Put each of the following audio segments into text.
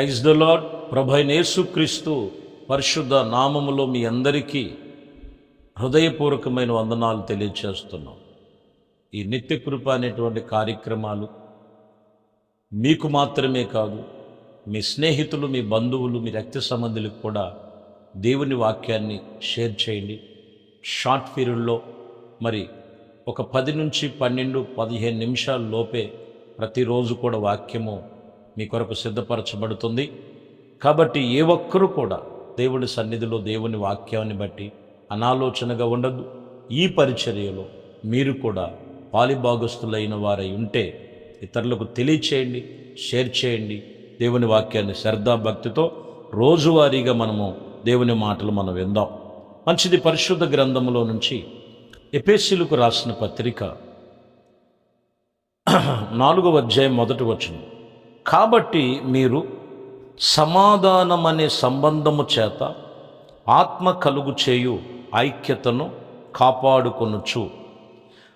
Praise the lord. ప్రభు అయిన యేసుక్రీస్తు పరిశుద్ధ నామములో మీ అందరికీ హృదయపూర్వకమైన వందనాలు తెలియజేస్తున్నాం. ఈ నిత్య కృప అనేటువంటి కార్యక్రమాలు మీకు మాత్రమే కాదు, మీ స్నేహితులు, మీ బంధువులు, మీ రక్త సంబంధులకు కూడా దేవుని వాక్యాన్ని షేర్ చేయండి. షార్ట్ పీరియడ్లో మరి ఒక 10 నుంచి 12, 15 నిమిషాల లోపే ప్రతిరోజు కూడా వాక్యము మీ కొరకు సిద్ధపరచబడుతుంది. కాబట్టి ఏ ఒక్కరూ కూడా దేవుని సన్నిధిలో దేవుని వాక్యాన్ని బట్టి అనాలోచనగా ఉండద్దు. ఈ పరిచర్యలో మీరు కూడా పాలిభాగస్తులైన వారై ఉంటే ఇతరులకు తెలియచేయండి, షేర్ చేయండి. దేవుని వాక్యాన్ని శ్రద్ధాభక్తితో రోజువారీగా మనము దేవుని మాటలు మనం విందాం. మంచిది. పరిశుద్ధ గ్రంథములో నుంచి ఎఫెసీయులకు రాసిన పత్రిక 4వ అధ్యాయం 1వ వచనం. కాబట్టి మీరు సమాధానమనే సంబంధము చేత ఆత్మ కలుగు చేయు ఐక్యతను కాపాడుకొనుచు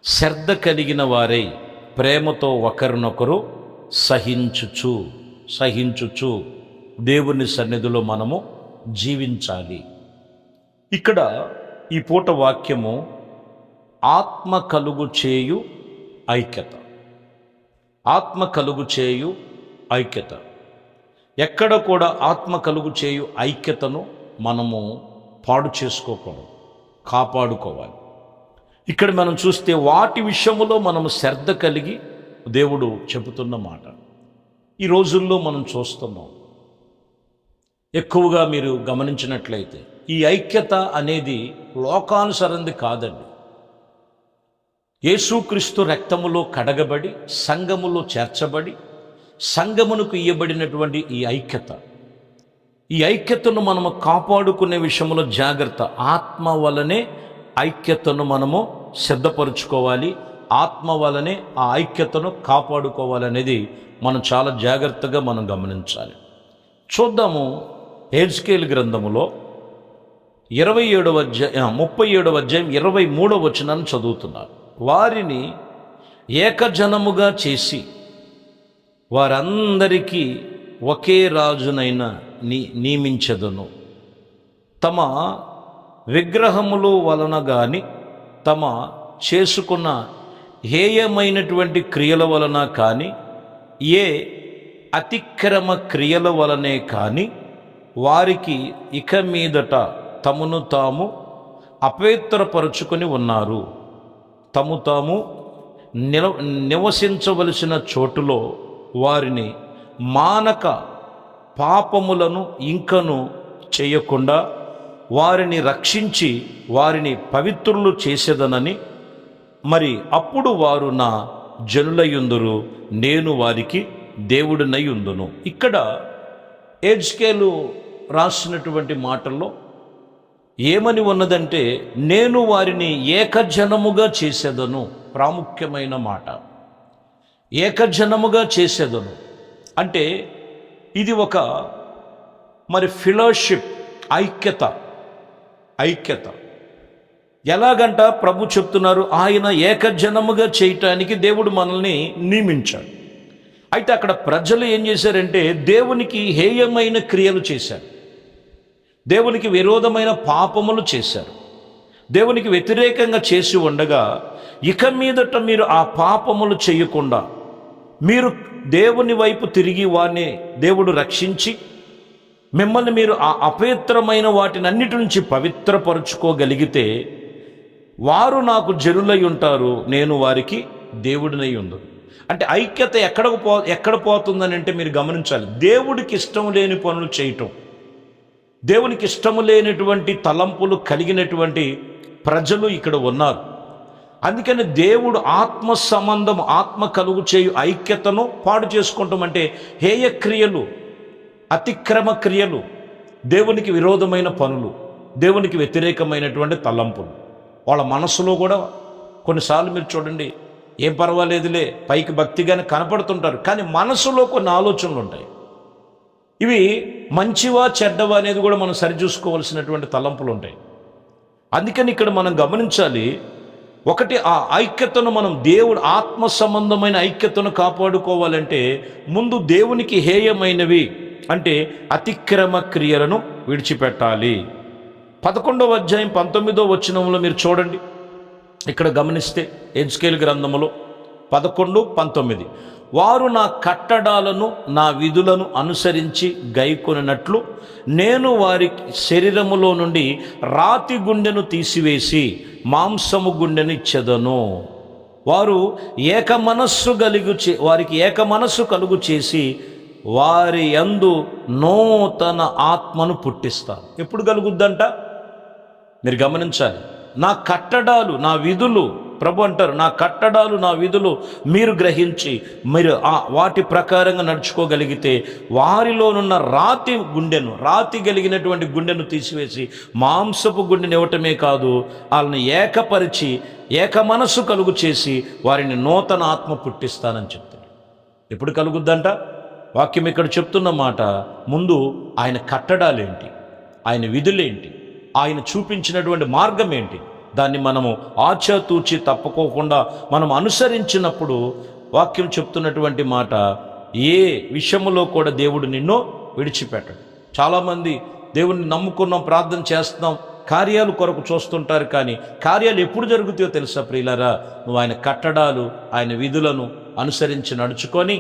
శ్రద్ధ కలిగిన వారై ప్రేమతో ఒకరినొకరు సహించుచు దేవుని సన్నిధిలో మనము జీవించాలి. ఇక్కడ ఈ పూట వాక్యము ఆత్మ కలుగు చేయు ఐక్యత. ఆత్మ కలుగు చేయు ఐక్యత. ఎక్కడ కూడా ఆత్మ కలుగు చేయు ఐక్యతను మనము పాడు చేసుకోకూడదు, కాపాడుకోవాలి. ఇక్కడ మనం చూస్తే వాటి విషయములో మనము శ్రద్ధ కలిగి దేవుడు చెబుతున్న మాట ఈ రోజుల్లో మనం చూస్తున్నాం. ఎక్కువగా మీరు గమనించినట్లయితే ఈ ఐక్యత అనేది లోకానుసరంది కాదండి. యేసుక్రీస్తు రక్తములో కడగబడి సంఘములో చేర్చబడి సంఘమునకు ఇయ్యబడినటువంటి ఈ ఐక్యతను మనము కాపాడుకునే విషయంలో జాగ్రత్త. ఆత్మ వలనే ఐక్యతను మనము సిద్ధపరుచుకోవాలి. ఆత్మ వలనే ఆ ఐక్యతను కాపాడుకోవాలనేది మనం చాలా జాగ్రత్తగా మనం గమనించాలి. చూద్దాము. హెజ్కేలు గ్రంథములో 37వ అధ్యాయం 37వ అధ్యాయం 23వ వచనాన్ని చదువుతున్నారు. వారిని ఏకజనముగా చేసి వారందరికీ ఒకే రాజునైన నియమించెదను. తమ విగ్రహముల వలన గాని తమ చేసుకున్న హేయమైనటువంటి క్రియల వలన కానీ ఏ అతిక్రమ క్రియల వలనే కానీ వారికి ఇక మీదట తమను తాము అపవిత్రపరుచుకొని ఉన్నారు. తాము నివసించవలసిన చోటులో వారిని మానక పాపములను ఇంకను చేయకుండా వారిని రక్షించి వారిని పవిత్రులు చేసేదనని, మరి అప్పుడు వారు నా జనులయుందురు, నేను వారికి దేవుడినై ఉందును. ఇక్కడ హెజ్కేలు రాసినటువంటి మాటల్లో ఏమని ఉన్నదంటే, నేను వారిని ఏకజనముగా చేసేదను. ప్రాముఖ్యమైన మాట. ఏకజనముగా చేసేదను అంటే ఇది ఒక మరి ఫెలోషిప్, ఐక్యత. ఎలాగంట ప్రభు చెప్తున్నారు, ఆయన ఏకజనముగా చేయటానికి దేవుడు మనల్ని నియమించాడు. అయితే అక్కడ ప్రజలు ఏం చేశారంటే దేవునికి హేయమైన క్రియలు చేశారు, దేవునికి విరోధమైన పాపములు చేశారు, దేవునికి వ్యతిరేకంగా చేసి ఉండగా ఇక మీదట మీరు ఆ పాపములు చేయకుండా మీరు దేవుని వైపు తిరిగి వారిని దేవుడు రక్షించి మిమ్మల్ని మీరు ఆ అపవిత్రమైన వాటిని అన్నిటి నుంచి పవిత్రపరుచుకోగలిగితే వారు నాకు జనులై ఉంటారు, నేను వారికి దేవుడినై ఉండు. అంటే ఐక్యత ఎక్కడ పోతుందని అంటే మీరు గమనించాలి. దేవుడికి ఇష్టం లేని పనులు చేయటం, దేవునికి ఇష్టము లేనటువంటి తలంపులు కలిగినటువంటి ప్రజలు ఇక్కడ ఉన్నారు. అందుకని దేవుడు ఆత్మ సంబంధం, ఆత్మ కలుగు చేయు ఐక్యతను పాడు చేసుకుంటాం. అంటే హేయ క్రియలు, అతిక్రమ క్రియలు, దేవునికి విరోధమైన పనులు, దేవునికి వ్యతిరేకమైనటువంటి తలంపులు వాళ్ళ మనసులో కూడా కొన్నిసార్లు మీరు చూడండి, ఏం పర్వాలేదులే పైకి భక్తిగానే కనపడుతుంటారు, కానీ మనసులో కొన్ని ఆలోచనలు ఉంటాయి. ఇవి మంచివా చెడ్డవా అనేది కూడా మనం సరిచూసుకోవాల్సినటువంటి తలంపులు ఉంటాయి. అందుకని ఇక్కడ మనం గమనించాలి. ఒకటి, ఆ ఐక్యతను మనం దేవుడు ఆత్మ సంబంధమైన ఐక్యతను కాపాడుకోవాలంటే ముందు దేవునికి హేయమైనవి, అంటే అతిక్రమ క్రియలను విడిచిపెట్టాలి. 11వ అధ్యాయం 19వ వచనంలో మీరు చూడండి, ఇక్కడ గమనిస్తే ఎజ్కేలు గ్రంథములో 11:19, వారు నా కట్టడాలను నా విధులను అనుసరించి గైకొనినట్లు నేను వారి శరీరములో నుండి రాతి గుండెను తీసివేసి మాంసము గుండెను ఇచ్చెదను. వారు వారికి ఏక మనస్సు కలుగు చేసి వారి యందు నూతన ఆత్మను పుట్టిస్తాను. ఎప్పుడు కలుగుద్దంట? మీరు గమనించాలి. నా కట్టడాలు నా విధులు, ప్రభు అంటారు, నా కట్టడాలు నా విధులు మీరు గ్రహించి మీరు వాటి ప్రకారంగా నడుచుకోగలిగితే వారిలోనున్న రాతి కలిగినటువంటి గుండెను తీసివేసి మాంసపు గుండెను ఇవ్వటమే కాదు, వాళ్ళని ఏకపరిచి ఏక మనస్సు కలుగు చేసి వారిని నూతన ఆత్మ పుట్టిస్తానని చెప్తాడు. ఎప్పుడు కలుగుద్దంట? వాక్యం ఇక్కడ చెప్తున్న మాట, ముందు ఆయన కట్టడాలేంటి, ఆయన విధులేంటి, ఆయన చూపించినటువంటి మార్గం ఏంటి, దాన్ని మనము ఆచాతూచి తప్పుకోకుండా మనం అనుసరించినప్పుడు వాక్యం చెప్తున్నటువంటి మాట, ఏ విషయంలో కూడా దేవుడు నిన్ను విడిచిపెట్టడు. చాలామంది దేవుణ్ణి నమ్ముకున్నాం, ప్రార్థన చేస్తున్నాం, కార్యాలు కొరకు చూస్తుంటారు, కానీ కార్యాలు ఎప్పుడు జరుగుతాయో తెలుసా ప్రియులారా? నువ్వు ఆయన కట్టడాలు ఆయన విధులను అనుసరించి నడుచుకొని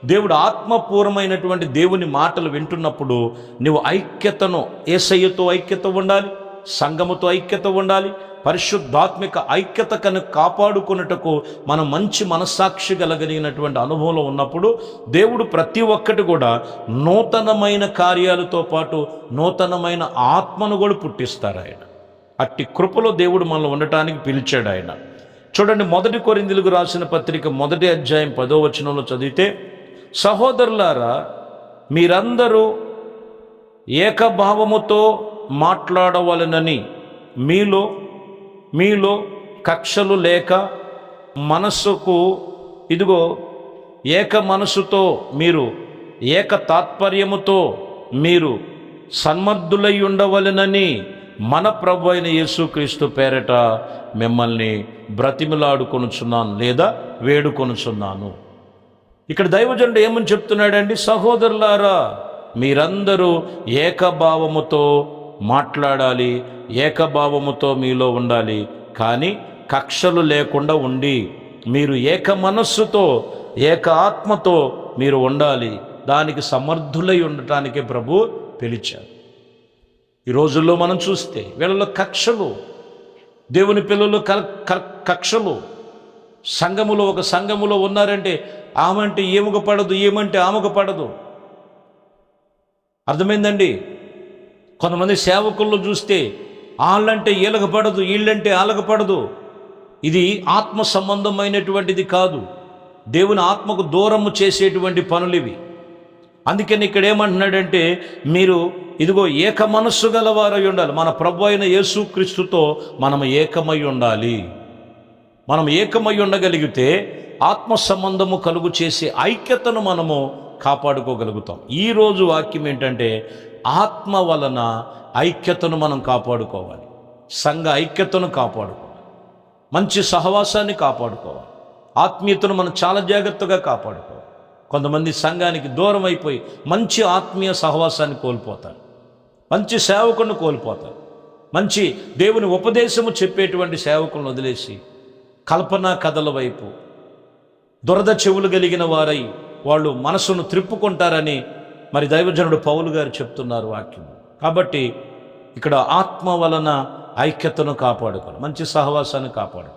దేవుడు ఆత్మపూర్వమైనటువంటి దేవుని మాటలు వింటున్నప్పుడు నువ్వు ఐక్యతను, యేసయ్యతో ఐక్యత ఉండాలి, సంఘముతో ఐక్యత ఉండాలి, పరిశుద్ధాత్మిక ఐక్యత కనుక కాపాడుకున్నటకు మనం మంచి మనస్సాక్షి కలిగినటువంటి అనుభవంలో ఉన్నప్పుడు దేవుడు ప్రతి ఒక్కటి కూడా నూతనమైన కార్యాలతో పాటు నూతనమైన ఆత్మను కూడా పుట్టిస్తారు ఆయన. అట్టి కృపలో దేవుడు మనల్ని ఉండటానికి పిలిచాడు ఆయన. చూడండి, 1 కొరింథీయులకు రాసిన పత్రిక 1వ అధ్యాయం 10వ వచనంలో చదివితే, సహోదరులారా మీరందరూ ఏకభావముతో మాట్లాడవలెనని మీలో కక్షలు లేక మనస్సుకు ఏక మనసుతో మీరు ఏక తాత్పర్యముతో మీరు సన్మర్థులై ఉండవలెనని మన ప్రభు అయిన యేసుక్రీస్తు పేరట మిమ్మల్ని బ్రతిమిలాడుకొనుచున్నాను లేదా వేడుకొనుచున్నాను. ఇక్కడ దైవజనుడు ఏమని చెప్తున్నాడండి? సహోదరులారా మీరందరూ ఏకభావముతో మాట్లాడాలి, ఏకభావముతో మీలో ఉండాలి, కానీ కక్షలు లేకుండా ఉండి మీరు ఏక మనస్సుతో ఏక ఆత్మతో మీరు ఉండాలి. దానికి సమర్థులై ఉండటానికి ప్రభు పిలిచారు. ఈ రోజుల్లో మనం చూస్తే వీళ్ళలో కక్షలు, దేవుని పిల్లలు కక్షలు. సంఘములో ఒక సంఘములో ఉన్నారంటే ఆమంటే ఏముగ పడదు, ఏమంటే ఆమెకు పడదు. అర్థమైందండి? కొంతమంది సేవకుల్లో చూస్తే వాళ్ళంటే వీళ్ళకు పడదు, వీళ్ళంటే వాళ్ళకు పడదు. ఇది ఆత్మ సంబంధమైనటువంటిది కాదు, దేవుని ఆత్మకు దూరము చేసేటువంటి పనులు ఇవి. అందుకని ఇక్కడ ఏమంటున్నాడంటే, మీరు ఏక మనస్సు గలవారై ఉండాలి. మన ప్రభు అయిన యేసుక్రీస్తుతో మనం ఏకమై ఉండాలి. మనం ఏకమై ఉండగలిగితే ఆత్మ సంబంధము కలుగు చేసే ఐక్యతను మనము కాపాడుకోగలుగుతాం. ఈరోజు వాక్యం ఏంటంటే, ఆత్మ వలన ఐక్యతను మనం కాపాడుకోవాలి, సంఘ ఐక్యతను కాపాడుకోవాలి, మంచి సహవాసాన్ని కాపాడుకోవాలి, ఆత్మీయతను మనం చాలా జాగ్రత్తగా కాపాడుకోవాలి. కొంతమంది సంఘానికి దూరం అయిపోయి మంచి ఆత్మీయ సహవాసాన్ని కోల్పోతారు, మంచి సేవకులను కోల్పోతారు, మంచి దేవుని ఉపదేశము చెప్పేటువంటి సేవకులను వదిలేసి కల్పనా కథల వైపు దురద చెవులు కలిగిన వారై వాళ్ళు మనసును త్రిప్పుకుంటారని మరి దైవజనుడు పౌలు గారు చెప్తున్నారు వాక్యం. కాబట్టి ఇక్కడ ఆత్మ వలన ఐక్యతను కాపాడుకోవాలి, మంచి సహవాసాన్ని కాపాడు.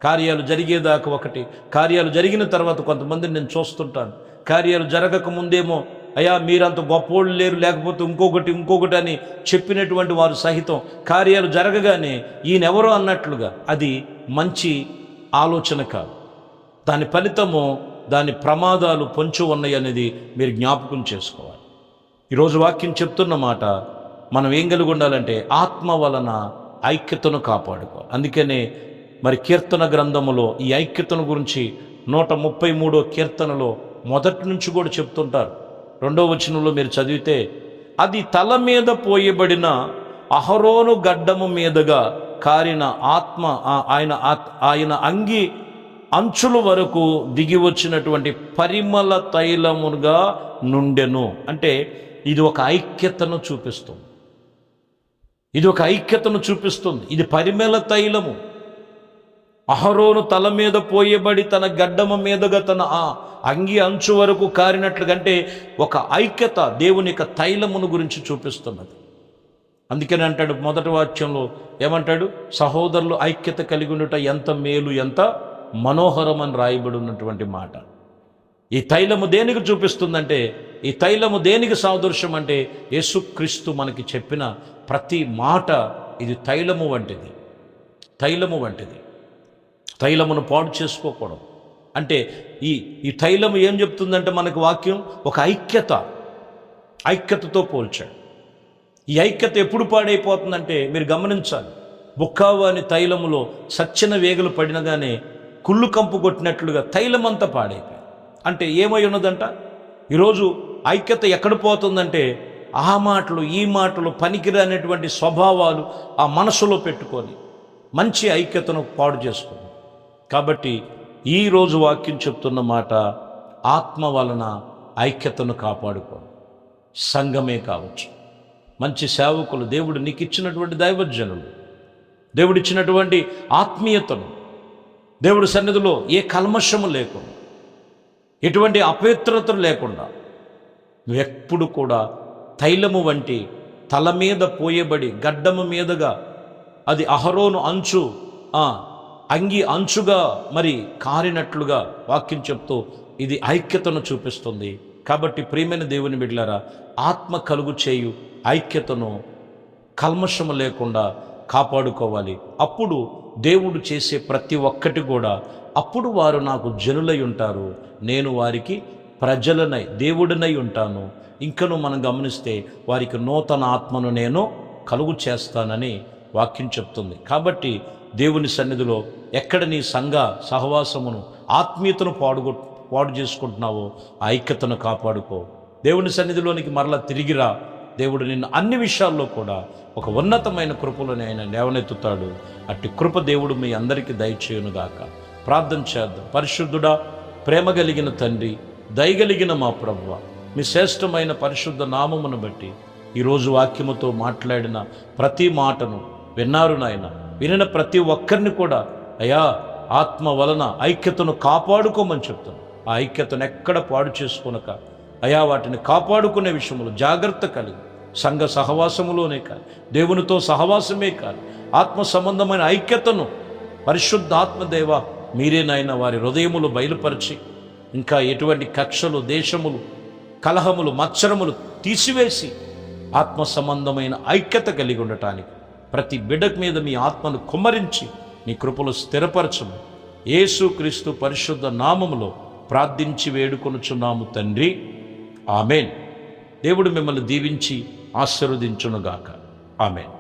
కార్యాలు జరిగేదాకా ఒకటి, కార్యాలు జరిగిన తర్వాత కొంతమందిని నేను చూస్తుంటాను, కార్యాలు జరగక ముందేమో అయ్యా మీరంత గొప్పోళ్ళు లేరు, లేకపోతే ఇంకొకటి అని చెప్పినటువంటి వారు సహితం కార్యాలు జరగగానే ఈయనెవరో అన్నట్లుగా, అది మంచి ఆలోచన కాదు. దాని ఫలితము, దాని ప్రమాదాలు పొంచి ఉన్నాయి అనేది మీరు జ్ఞాపకం చేసుకోవాలి. ఈరోజు వాక్యం చెప్తున్న మాట, మనం ఏం కలిగి ఉండాలంటే ఆత్మ వలన ఐక్యతను కాపాడుకోవాలి. అందుకనే మరి కీర్తన గ్రంథములో ఈ ఐక్యతను గురించి 133వ కీర్తనలో మొదటి నుంచి కూడా చెప్తుంటారు. 2వ వచనంలో మీరు చదివితే, అది తల మీద పోయబడిన అహరోను గడ్డము మీదుగా కారిన ఆత్మ ఆయన అంగి అంచుల వరకు దిగి వచ్చినటువంటి పరిమళ తైలముగా నుండెను. అంటే ఇది ఒక ఐక్యతను చూపిస్తుంది. ఇది ఒక ఐక్యతను చూపిస్తుంది. ఇది పరిమళ తైలము. అహరోను తల మీద పోయబడి తన గడ్డమ మీదుగా తన ఆ అంగి అంచు వరకు కారినట్లుగంటే ఒక ఐక్యత దేవుని యొక్క తైలమును గురించి చూపిస్తున్నది. అందుకని అంటాడు మొదటి వాక్యంలో ఏమంటాడు? సహోదరులు ఐక్యత కలిగి ఉండుట ఎంత మేలు, ఎంత మనోహరం అని రాయబడి ఉన్నటువంటి మాట. ఈ తైలము దేనికి చూపిస్తుందంటే, ఈ తైలము దేనికి సాదృశ్యం అంటే, యేసుక్రీస్తు మనకి చెప్పిన ప్రతి మాట ఇది తైలము వంటిది. తైలము వంటిది. తైలమును పాడు చేసుకోకూడదు. అంటే ఈ తైలము ఏం చెప్తుందంటే మనకు వాక్యం ఒక ఐక్యతతో పోల్చాడు. ఈ ఐక్యత ఎప్పుడు పాడైపోతుందంటే మీరు గమనించాలి. బుక్కావాని తైలములో సచ్చిన వేగులు పడినగానే కుళ్ళు కంపు కొట్టినట్లుగా తైలమంతా పాడైపోయింది. అంటే ఏమై ఉన్నదంట? ఈరోజు ఐక్యత ఎక్కడ పోతుందంటే ఆ మాటలు ఈ మాటలు పనికిరానటువంటి స్వభావాలు ఆ మనసులో పెట్టుకొని మంచి ఐక్యతను పాడు చేసుకుంది. కాబట్టి ఈరోజు వాక్యం చెప్తున్న మాట, ఆత్మ వలన ఐక్యతను కాపాడుకోండి. సంఘమే కావచ్చు, మంచి సేవకులు, దేవుడు నీకు ఇచ్చినటువంటి దైవజనులు, దేవుడిచ్చినటువంటి ఆత్మీయతను, దేవుడి సన్నిధిలో ఏ కల్మషము లేకుండా, ఎటువంటి అపవిత్రత లేకుండా నువ్వెప్పుడు కూడా తైలము వంటి తల మీద పోయబడి గడ్డము మీదుగా అది అహరోను అంచు అంగి అంచుగా మరి కారినట్లుగా వాక్యం చెప్తూ ఇది ఐక్యతను చూపిస్తుంది. కాబట్టి ప్రియమైన దేవుని బిడ్డలారా, ఆత్మ కలుగు చేయు ఐక్యతను కల్మషము లేకుండా కాపాడుకోవాలి. అప్పుడు దేవుడు చేసే ప్రతి ఒక్కటి కూడా, అప్పుడు వారు నాకు జనులై ఉంటారు, నేను వారికి ప్రజలనై దేవుడినై ఉంటాను. ఇంకను మనం గమనిస్తే వారికి నూతన ఆత్మను నేను కలుగు చేస్తానని వాక్యం చెప్తుంది. కాబట్టి దేవుని సన్నిధిలో ఎక్కడ నీ సంఘ సహవాసమును ఆత్మీయతను పాడు చేసుకుంటున్నావో ఆ ఐక్యతను కాపాడుకో. దేవుని సన్నిధిలోనికి మరలా తిరిగిరా. దేవుడు నిన్ను అన్ని విషయాల్లో కూడా ఒక ఉన్నతమైన కృపలోనే ఆయన లేవనెత్తుతాడు. అట్టి కృప దేవుడు మీ అందరికీ దయచేయునుగాక. ప్రార్థన చేద్దాం. పరిశుద్ధుడా, ప్రేమ కలిగిన తండ్రి, దయగలిగిన మా ప్రభువా, మీ శ్రేష్టమైన పరిశుద్ధ నామమును బట్టి ఈరోజు వాక్యముతో మాట్లాడిన ప్రతి మాటను విన్నారు నాయన. వినిన ప్రతి ఒక్కరిని కూడా అయ్యా ఆత్మ వలన ఐక్యతను కాపాడుకోమని చెప్తాను. ఆ ఐక్యతను ఎక్కడ పాడు చేసుకొనక అయా వాటిని కాపాడుకునే విషయంలో జాగ్రత్త కలిగి సంఘ సహవాసములోనే కాదు, దేవునితో సహవాసమే కాదు, ఆత్మ సంబంధమైన ఐక్యతను పరిశుద్ధాత్మదేవ మీరేనైనా వారి హృదయములు బయలుపరిచి ఇంకా ఎటువంటి కక్షలు, దేశములు, కలహములు, మత్సరములు తీసివేసి ఆత్మ సంబంధమైన ఐక్యత కలిగి ఉండటానికి ప్రతి బిడ్డ మీద మీ ఆత్మను కుమ్మరించి మీ కృపలు స్థిరపరచము. యేసుక్రీస్తు పరిశుద్ధ నామములో ప్రార్థించి వేడుకొనుచున్నాము తండ్రి, ఆమెన్. దేవుడు మిమ్మల్ని దీవించి ఆశీర్వదించునుగాక. ఆమెన్.